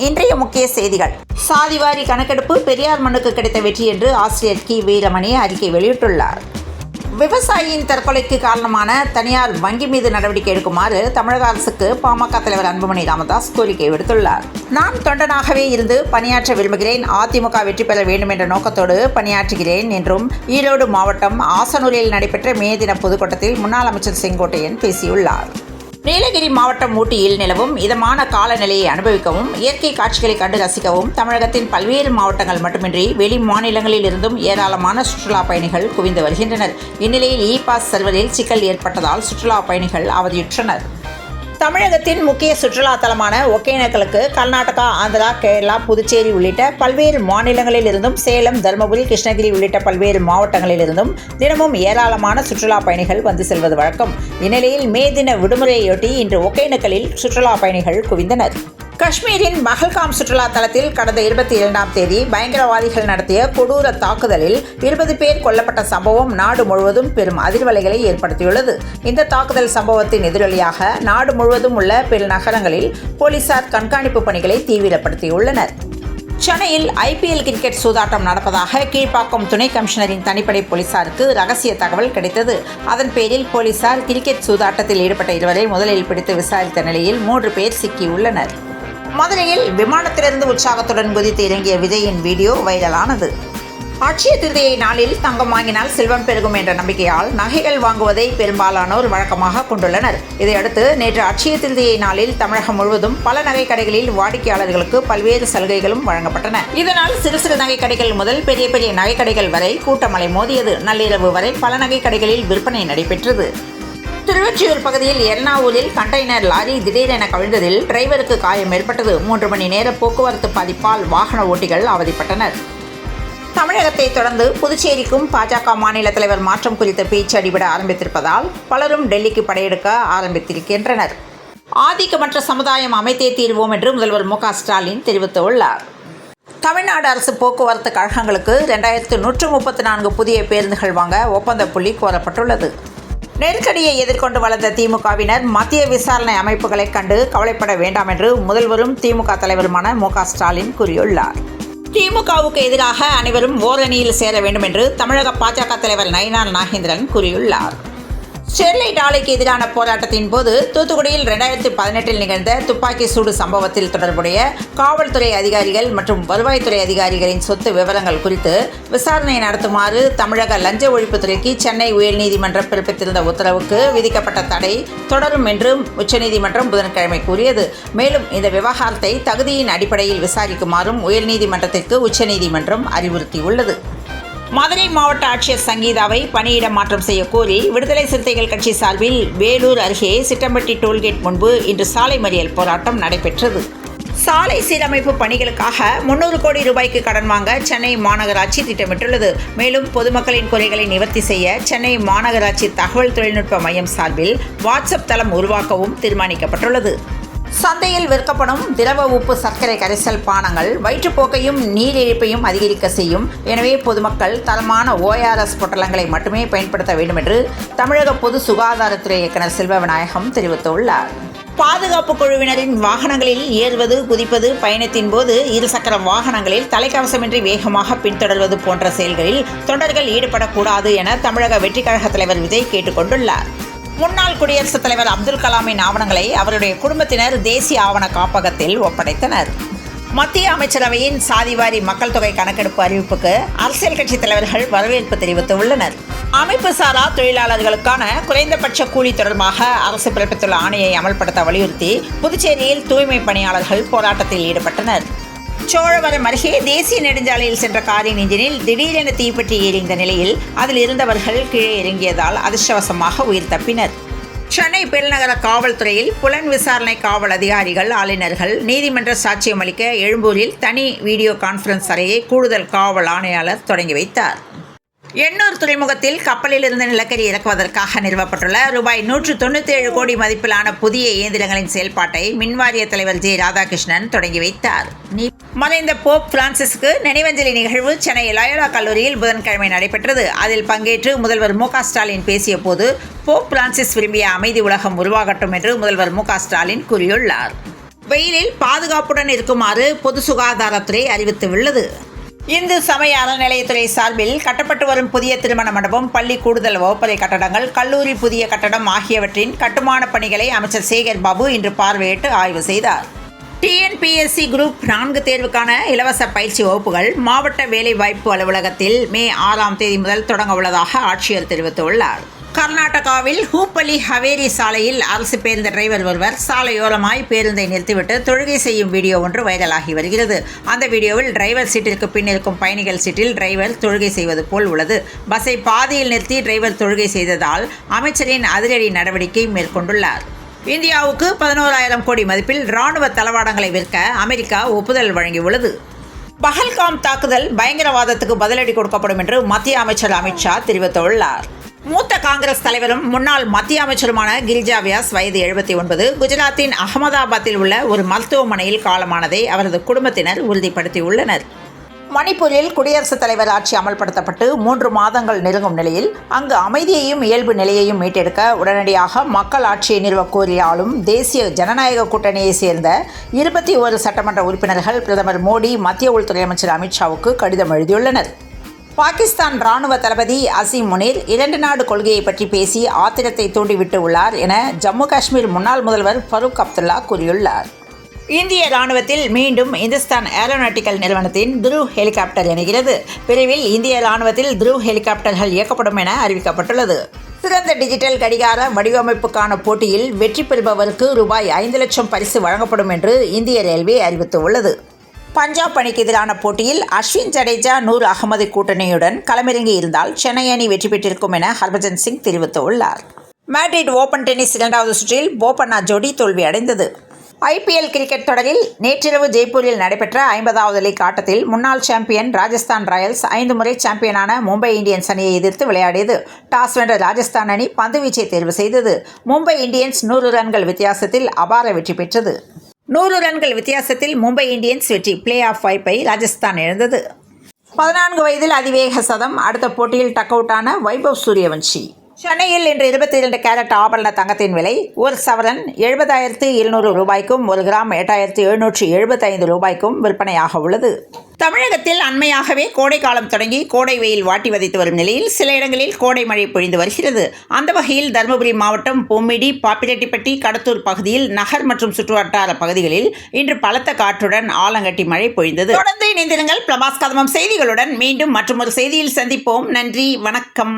இன்றைய முக்கிய செய்திகள். சாதிவாரி கணக்கெடுப்பு பெரியார் மண்ணுக்கு கிடைத்த வெற்றி என்று ஆசிரியர் கி. வீரமணி அறிக்கை வெளியிட்டுள்ளார். விவசாயியின் தற்கொலைக்கு காரணமான தனியார் வங்கி மீது நடவடிக்கை எடுக்குமாறு தமிழக அரசுக்கு பாமக தலைவர் அன்புமணி ராமதாஸ் கோரிக்கை விடுத்துள்ளார். நான் தொண்டனாகவே இருந்து பணியாற்ற விரும்புகிறேன். அதிமுக வெற்றி பெற வேண்டும் என்ற நோக்கத்தோடு பணியாற்றுகிறேன் என்றும் ஈரோடு மாவட்டம் ஆசனூரில் நடைபெற்ற மே தின பொதுக்கூட்டத்தில் முன்னாள் அமைச்சர் செங்கோட்டையன் பேசியுள்ளார். நீலகிரி மாவட்டம் ஊட்டியில் நிலவும் இதமான காலநிலையை அனுபவிக்கவும் இயற்கை காட்சிகளை கண்டு ரசிக்கவும் தமிழகத்தின் பல்வேறு மாவட்டங்கள் மட்டுமின்றி வெளி மாநிலங்களில் இருந்தும் ஏராளமான சுற்றுலா பயணிகள் குவிந்து வருகின்றனர். இந்நிலையில் இ-பாஸ் சர்வரில் சிக்கல் ஏற்பட்டதால் சுற்றுலா பயணிகள் அவதியுற்றனர். தமிழகத்தின் முக்கிய சுற்றுலா தலமான ஒகேனக்கலுக்கு கர்நாடகா, ஆந்திரா, கேரளா, புதுச்சேரி உள்ளிட்ட பல்வேறு மாநிலங்களில் இருந்தும் சேலம், தருமபுரி, கிருஷ்ணகிரி உள்ளிட்ட பல்வேறு மாவட்டங்களில் இருந்தும் தினமும் ஏராளமான சுற்றுலா பயணிகள் வந்து செல்வது வழக்கம். இந்நிலையில் மே தின விடுமுறையொட்டி இன்று ஒகேனக்கலில் சுற்றுலா பயணிகள் குவிந்தனர். காஷ்மீரின் பஹல்காம் சுற்றுலா தலத்தில் கடந்த 22ஆம் தேதி பயங்கரவாதிகள் நடத்திய கொடூர தாக்குதலில் 20 பேர் கொல்லப்பட்ட சம்பவம் நாடு முழுவதும் பெரும் அதிர்வலைகளை ஏற்படுத்தியுள்ளது. இந்த தாக்குதல் சம்பவத்தின் எதிரொலியாக நாடு முழுவதும் உள்ள பிற நகரங்களில் போலீசார் கண்காணிப்பு பணிகளை தீவிரப்படுத்தியுள்ளனர். சென்னையில் IPL கிரிக்கெட் சூதாட்டம் நடப்பதாக கீழ்ப்பாக்கம் துணை கமிஷனரின் தனிப்படை போலீசாருக்கு ரகசிய தகவல் கிடைத்தது. அதன் பேரில் போலீசார் கிரிக்கெட் சூதாட்டத்தில் ஈடுபட்ட 2வரை முதலில் பிடித்து விசாரித்த நிலையில் 3 பேர் சிக்கியுள்ளனர். மதுரையில் விமானத்திலிருந்து உற்சாகத்துடன் குதித்து இறங்கிய விஜயின் வீடியோ வைரலானது. அட்சய திருதியை நாளில் தங்கம் வாங்கினால் செல்வம் பெருகும் என்ற நம்பிக்கையால் நகைகள் வாங்குவதை பெரும்பாலானோர் வழக்கமாக கொண்டுள்ளனர். இதையடுத்து நேற்று அட்சய திருதியை நாளில் தமிழகம் முழுவதும் பல நகை கடைகளில் வாடிக்கையாளர்களுக்கு பல்வேறு சலுகைகளும் வழங்கப்பட்டன. இதனால் சிறு சிறு நகை கடைகள் முதல் பெரிய பெரிய நகை கடைகள் வரை கூட்டமலை மோதியது. நள்ளிரவு வரை பல நகை கடைகளில் விற்பனை நடைபெற்றது. திருவொற்றியூர் பகுதியில் எர்ணாவூரில் கண்டெய்னர் லாரி திடீரென கவிழ்ந்ததில் டிரைவருக்கு காயம் ஏற்பட்டது. 3 மணி நேர போக்குவரத்து பாதிப்பால் வாகன ஓட்டிகள் அவதிப்பட்டனர். தமிழகத்தை தொடர்ந்து புதுச்சேரிக்கும் பாஜக மாநில தலைவர் மாற்றம் குறித்த பேச்சு அடிபட ஆரம்பித்திருப்பதால் பலரும் டெல்லிக்கு படையெடுக்க ஆரம்பித்திருக்கின்றனர். ஆதிக்கமற்ற சமுதாயம் அமைத்தே தீர்வோம் என்று முதல்வர் மு க ஸ்டாலின் தெரிவித்துள்ளார். தமிழ்நாடு அரசு போக்குவரத்து கழகங்களுக்கு 2134 புதிய பேருந்துகள் வாங்க ஒப்பந்த புள்ளி கோரப்பட்டுள்ளது. நெருக்கடியை எதிர்கொண்டு வளர்ந்த திமுகவினர் மத்திய விசாரணை அமைப்புகளை கண்டு கவலைப்பட வேண்டாம் என்று முதல்வரும் திமுக தலைவருமான மு க ஸ்டாலின் கூறியுள்ளார். திமுகவுக்கு எதிராக அனைவரும் ஓரணியில் சேர வேண்டும் என்று தமிழக பாஜக தலைவர் நயினார் நாகேந்திரன் கூறியுள்ளார். ஸ்டெர்லைட் ஆலைக்கு எதிரான போராட்டத்தின் போது தூத்துக்குடியில் 2018 நிகழ்ந்த துப்பாக்கி சூடு சம்பவத்தில் தொடர்புடைய காவல்துறை அதிகாரிகள் மற்றும் வருவாய்த்துறை அதிகாரிகளின் சொத்து விவரங்கள் குறித்து விசாரணை நடத்துமாறு தமிழக லஞ்ச ஒழிப்புத்துறைக்கு சென்னை உயர்நீதிமன்றம் பிறப்பித்திருந்த உத்தரவுக்கு விதிக்கப்பட்ட தடை தொடரும் என்றும் உச்சநீதிமன்றம் புதன்கிழமை கூறியது. மேலும் இந்த விவகாரத்தை தகுதியின் அடிப்படையில் விசாரிக்குமாறும் உயர்நீதிமன்றத்திற்கு உச்சநீதிமன்றம் அறிவுறுத்தியுள்ளது. மதுரை மாவட்ட ஆட்சியர் சங்கீதாவை பணியிட மாற்றம் செய்ய கோரி விடுதலை சிறுத்தைகள் கட்சி சார்பில் வேலூர் அருகே சிட்டம்பட்டி டோல்கேட் முன்பு இன்று சாலை மறியல் போராட்டம் நடைபெற்றது. சாலை சீரமைப்பு பணிகளுக்காக 300 கோடி ரூபாய்க்கு கடன் வாங்க சென்னை மாநகராட்சி திட்டமிட்டுள்ளது. மேலும் பொதுமக்களின் குறைகளை நிவர்த்தி செய்ய சென்னை மாநகராட்சி தகவல் தொழில்நுட்ப மையம் சார்பில் வாட்ஸ்அப் தளம் உருவாக்கவும் தீர்மானிக்கப்பட்டுள்ளது. சந்தையில் விற்கப்படும் திரவ உப்பு சர்க்கரை கரைசல் பானங்கள் வயிற்றுப்போக்கையும் நீரிழிப்பையும் அதிகரிக்க செய்யும். எனவே பொதுமக்கள் தரமான ORS பொட்டலங்களை மட்டுமே பயன்படுத்த வேண்டும் என்று தமிழக பொது சுகாதாரத்துறை இயக்குநர் செல்வ விநாயகம் தெரிவித்துள்ளார். பாதுகாப்பு குழுவினரின் வாகனங்களில் ஏறுவது, குதிப்பது, பயணத்தின் போது இருசக்கர வாகனங்களில் தலைக்கவசமின்றி வேகமாக பின்தொடர்வது போன்ற செயல்களில் தொண்டர்கள் ஈடுபடக்கூடாது என தமிழக வெற்றி கழக தலைவர் விஜய் கேட்டுக்கொண்டுள்ளார். முன்னாள் குடியரசுத் தலைவர் அப்துல் கலாமின் ஆவணங்களை அவருடைய குடும்பத்தினர் தேசிய ஆவண காப்பகத்தில் ஒப்படைத்தனர். மத்திய அமைச்சரவையின் சாதிவாரி மக்கள் தொகை கணக்கெடுப்பு அறிவிப்புக்கு அரசியல் கட்சி தலைவர்கள் வரவேற்பு தெரிவித்துள்ளனர். அமைப்பு சாரா தொழிலாளர்களுக்கான குறைந்தபட்ச கூலி தொடர்பாக அரசு பிறப்பித்துள்ள ஆணையை அமல்படுத்த வலியுறுத்தி புதுச்சேரியில் தூய்மை பணியாளர்கள் போராட்டத்தில் ஈடுபட்டனர். சோழவரம் அருகே தேசிய நெடுஞ்சாலையில் சென்ற காரின் இன்ஜினில் திடீரென தீப்பற்றி எரிந்த நிலையில் அதில் இருந்தவர்கள் கீழே இறங்கியதால் அதிர்ஷ்டவசமாக உயிர் தப்பினர். சென்னை பெருநகர காவல்துறையில் புலன் விசாரணை காவல் அதிகாரிகள், ஆளுநர்கள் நீதிமன்ற சாட்சியம் அளிக்க எழும்பூரில் தனி வீடியோ கான்ஃபரன்ஸ் அறையை கூடுதல் காவல் ஆணையாளர் தொடங்கி வைத்தார். எண்ணூர் துறைமுகத்தில் கப்பலில் இருந்து நிலக்கரி இறக்குவதற்காக நிறுவப்பட்டுள்ள ரூபாய் 197 கோடி மதிப்பிலான புதிய இயந்திரங்களின் செயல்பாட்டை மின்வாரிய தலைவர் ஜே. ராதாகிருஷ்ணன் தொடங்கி வைத்தார். மறைந்த போப் பிரான்சிஸ்க்கு நினைவஞ்சலி நிகழ்வு சென்னை லயோலா கல்லூரியில் புதன்கிழமை நடைபெற்றது. அதில் பங்கேற்று முதல்வர் மு க ஸ்டாலின் பேசிய போது போப் பிரான்சிஸ் விரும்பிய அமைதி உலகம் உருவாகட்டும் என்று முதல்வர் மு க ஸ்டாலின் கூறியுள்ளார். வெயிலில் பாதுகாப்புடன் இருக்குமாறு பொது சுகாதாரத்துறை அறிவித்துள்ளது. இந்து சமய அறநிலையத்துறை சார்பில் கட்டப்பட்டு வரும் புதிய திருமண மண்டபம், பள்ளி கூடுதல் வகுப்பறை கட்டடங்கள், கல்லூரி புதிய கட்டடம் ஆகியவற்றின் கட்டுமான பணிகளை அமைச்சர் சேகர் பாபு இன்று பார்வையிட்டு ஆய்வு செய்தார். டிஎன்பிஎஸ்சி குரூப் 4 தேர்வுக்கான இலவச பயிற்சி வகுப்புகள் மாவட்ட வேலைவாய்ப்பு அலுவலகத்தில் மே 6ஆம் தேதி முதல் தொடங்க உள்ளதாக ஆட்சியர் தெரிவித்துள்ளார். கர்நாடகாவில் ஹூப்பள்ளி ஹவேரி சாலையில் அரசு பேருந்து டிரைவர் ஒருவர் சாலையோரமாய் பேருந்தை நிறுத்திவிட்டு தொழுகை செய்யும் வீடியோ ஒன்று வைரலாகி வருகிறது. அந்த வீடியோவில் டிரைவர் சீட்டிற்கு பின் இருக்கும் பயணிகள் சீட்டில் டிரைவர் தொழுகை செய்வது போல் உள்ளது. பஸ்ஸை பாதியில் நிறுத்தி டிரைவர் தொழுகை செய்ததால் அமைச்சரின் அதிரடி நடவடிக்கை மேற்கொண்டுள்ளார். இந்தியாவுக்கு 11,000 கோடி மதிப்பில் ராணுவ தளவாடங்களை விற்க அமெரிக்கா ஒப்புதல் வழங்கியுள்ளது. பஹல்காம் தாக்குதல் பயங்கரவாதத்துக்கு பதிலடி கொடுக்கப்படும் என்று மத்திய அமைச்சர் அமித்ஷா தெரிவித்துள்ளார். மூத்த காங்கிரஸ் தலைவரும் முன்னாள் மத்திய அமைச்சருமான கிரிஜா வியாஸ் வயது 79 குஜராத்தின் அகமதாபாத்தில் உள்ள ஒரு மருத்துவமனையில் காலமானதை அவரது குடும்பத்தினர் உறுதிப்படுத்தியுள்ளனர். மணிப்பூரில் குடியரசுத் தலைவர் ஆட்சி அமல்படுத்தப்பட்டு 3 மாதங்கள் நெருங்கும் நிலையில் அங்கு அமைதியையும் இயல்பு நிலையையும் மீட்டெடுக்க உடனடியாக மக்கள் ஆட்சியை நிறுவ கோரி ஆளும் தேசிய ஜனநாயக கூட்டணியைச் சேர்ந்த 21 சட்டமன்ற உறுப்பினர்கள் பிரதமர் மோடி, மத்திய உள்துறை அமைச்சர் அமித்ஷாவுக்கு கடிதம் எழுதியுள்ளனர். பாகிஸ்தான் ராணுவ தளபதி அசீம் முனீர் 2 நாடு கொள்கையை பற்றி பேசி ஆத்திரத்தை தூண்டிவிட்டு உள்ளார் என ஜம்மு காஷ்மீர் முன்னாள் முதல்வர் ஃபரூக் அப்துல்லா கூறியுள்ளார். இந்திய ராணுவத்தில் மீண்டும் இந்துஸ்தான் ஏரோநாட்டிக்கல் நிறுவனத்தின் துருவ் ஹெலிகாப்டர் இணைகிறது. விரைவில் இந்திய ராணுவத்தில் துருவ் ஹெலிகாப்டர்கள் இயக்கப்படும் என அறிவிக்கப்பட்டுள்ளது. சிறந்த டிஜிட்டல் கடிகார வடிவமைப்புக்கான போட்டியில் வெற்றி பெறுபவருக்கு ரூபாய் 5 லட்சம் பரிசு வழங்கப்படும் என்று இந்திய ரயில்வே அறிவித்துள்ளது. பஞ்சாப் அணிக்கு எதிரான போட்டியில் அஸ்வின், ஜடேஜா, நூர் அகமது கூட்டணியுடன் களமிறங்கி இருந்தால் சென்னை அணி வெற்றி பெற்றிருக்கும் என ஹர்பஜன் சிங் தெரிவித்துள்ளார். மேட்ரிட் ஓபன் டென்னிஸ் 2வது சுற்றில் போபண்ணா ஜோடி தோல்வி அடைந்தது. ஐபிஎல் கிரிக்கெட் தொடரில் நேற்றிரவு ஜெய்ப்பூரில் நடைபெற்ற 50வது லீக் ஆட்டத்தில் முன்னாள் சாம்பியன் ராஜஸ்தான் ராயல்ஸ் 5 முறை சாம்பியனான மும்பை இந்தியன்ஸ் அணியை எதிர்த்து விளையாடியது. டாஸ் வென்ற ராஜஸ்தான் அணி பந்துவீச்சை தேர்வு செய்தது. மும்பை இந்தியன்ஸ் 100 ரன்கள் வித்தியாசத்தில் அபார வெற்றி பெற்றது. 100 ரன்கள் வித்தியாசத்தில் மும்பை இந்தியன்ஸ் வெற்றி. பிளே ஆஃப் வாய்ப்பை ராஜஸ்தான் இழந்தது. 14 வயதில் அதிவேக சதம். அடுத்த போட்டியில் டக் அவுட்டான வைபவ் சூரியவன்ஷி. சென்னையில் இன்று 22 கேரட் ஆபரண தங்கத்தின் விலை ஒரு சவரன் 70,200 ரூபாய்க்கும் 1 கிராம் 8,775 ரூபாய்க்கும் விற்பனையாக உள்ளது. தமிழகத்தில் அண்மையாகவே கோடை காலம் தொடங்கி கோடை வெயில் வாட்டி வதைத்து வரும் நிலையில் சில இடங்களில் கோடை மழை பொழிந்து வருகிறது. அந்த வகையில் தருமபுரி மாவட்டம் பொம்மிடி, பாப்பிரெட்டிப்பட்டி, கடத்தூர் பகுதியில் நகர் மற்றும் சுற்றுவட்டார பகுதிகளில் இன்று பலத்த காற்றுடன் ஆலங்கட்டி மழை பொழிந்தது. தொடர்ந்து இணைந்திருங்கள் பிரபாஸ் கதமம் செய்திகளுடன். மீண்டும் மற்றொரு செய்தியில் சந்திப்போம். நன்றி, வணக்கம்.